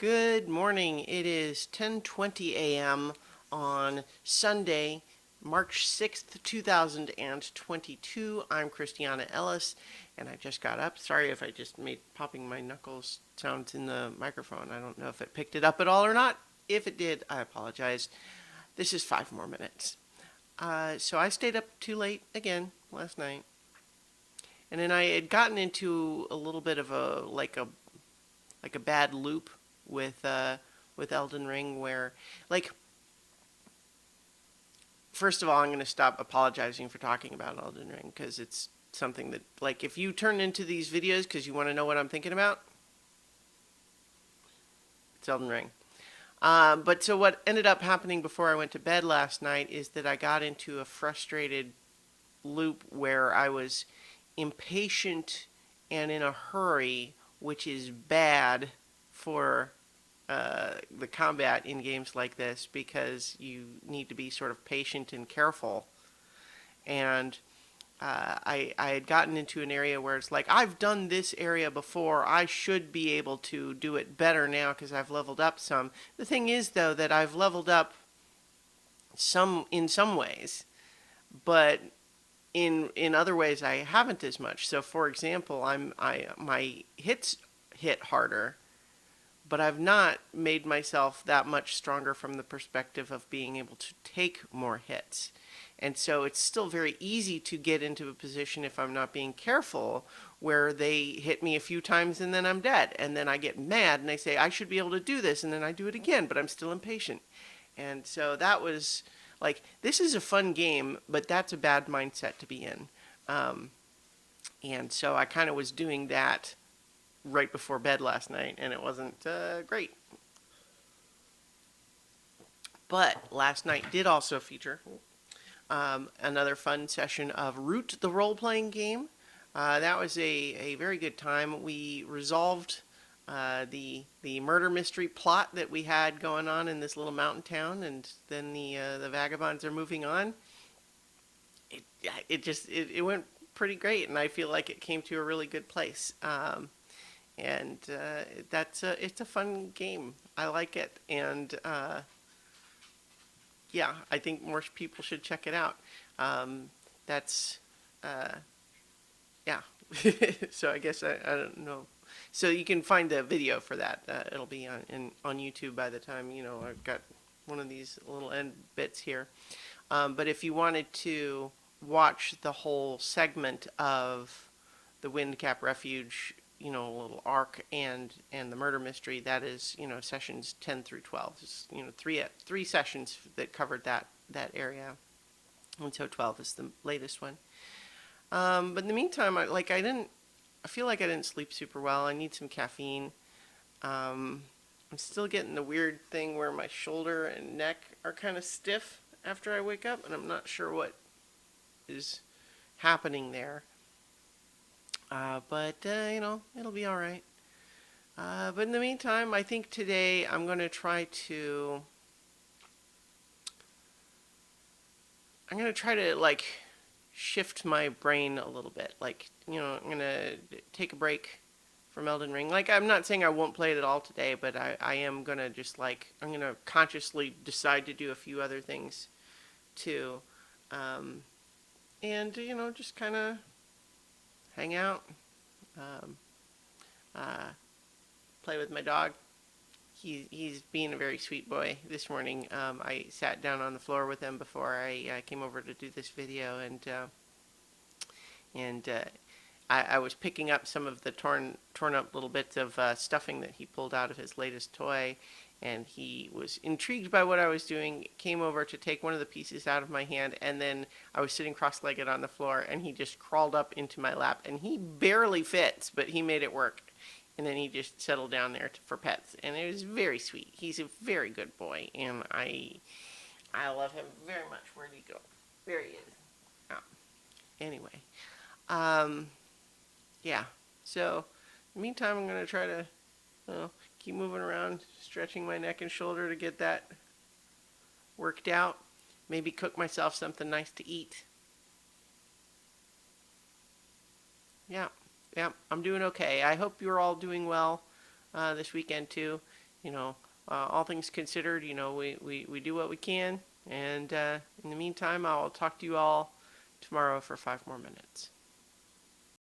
Good morning. It is 10:20 a.m. on Sunday, March 6th, 2022. I'm Christiana Ellis, and I just got up. Sorry if I just made popping my knuckles sounds in the microphone. I don't know if it picked it up at all or not. If it did, I apologize. This is 5 more minutes. So I stayed up too late again last night. And then I had gotten into a little bit of a bad loop with Elden Ring where, like, first of all, I'm going to stop apologizing for talking about Elden Ring because it's something that, like, if you turn into these videos because you want to know what I'm thinking about, it's Elden Ring. But so what ended up happening before I went to bed last night is that I got into a frustrated loop where I was impatient and in a hurry, which is bad for the combat in games like this because you need to be sort of patient and careful. And I had gotten into an area where it's like, I've done this area before. I should be able to do it better now because I've leveled up some. The thing is, though, that I've leveled up some in some ways, but in other ways I haven't as much. So, for example, my hits hit harder, but I've not made myself that much stronger from the perspective of being able to take more hits. And so it's still very easy to get into a position, if I'm not being careful, where they hit me a few times and then I'm dead. And then I get mad and I say, I should be able to do this. And then I do it again, but I'm still impatient. And so that was like, this is a fun game, but that's a bad mindset to be in. And so I kind of was doing that right before bed last night, and it wasn't great. But last night did also feature another fun session of Root, the role-playing game. That was a very good time. We resolved the murder mystery plot that we had going on in this little mountain town, and then the vagabonds are moving on. It went pretty great, and I feel like it came to a really good place. And it's a fun game. I like it, and yeah, I think more people should check it out. That's yeah. So I guess I don't know. So you can find the video for that. It'll be on YouTube by the time I've got one of these little end bits here. But if you wanted to watch the whole segment of the Windcap Refuge, little arc and the murder mystery, that is, sessions 10 through 12. It's, three sessions that covered that area, and so 12 is the latest one. But in the meantime, I feel like I didn't sleep super well. I need some caffeine. I'm still getting the weird thing where my shoulder and neck are kind of stiff after I wake up, and I'm not sure what is happening there. But it'll be all right. But in the meantime, I think today I'm going to try to like shift my brain a little bit. Like, I'm going to take a break from Elden Ring. Like, I'm not saying I won't play it at all today, but I am going to just I'm going to consciously decide to do a few other things too. And, just kind of hang out, play with my dog. He's being a very sweet boy. This morning, I sat down on the floor with him before I came over to do this video, and I was picking up some of the torn up little bits of stuffing that he pulled out of his latest toy, and he was intrigued by what I was doing, came over to take one of the pieces out of my hand, and then I was sitting cross-legged on the floor, and he just crawled up into my lap, and he barely fits, but he made it work. And then he just settled down there for pets, and it was very sweet. He's a very good boy, and I love him very much. Where'd he go? There he is. Oh. Anyway, yeah. So, in the meantime, I'm going to try to keep moving around, stretching my neck and shoulder to get that worked out. Maybe cook myself something nice to eat. Yeah, I'm doing okay. I hope you're all doing well this weekend too. you know, all things considered, we do what we can. And in the meantime, I'll talk to you all tomorrow for 5 more minutes.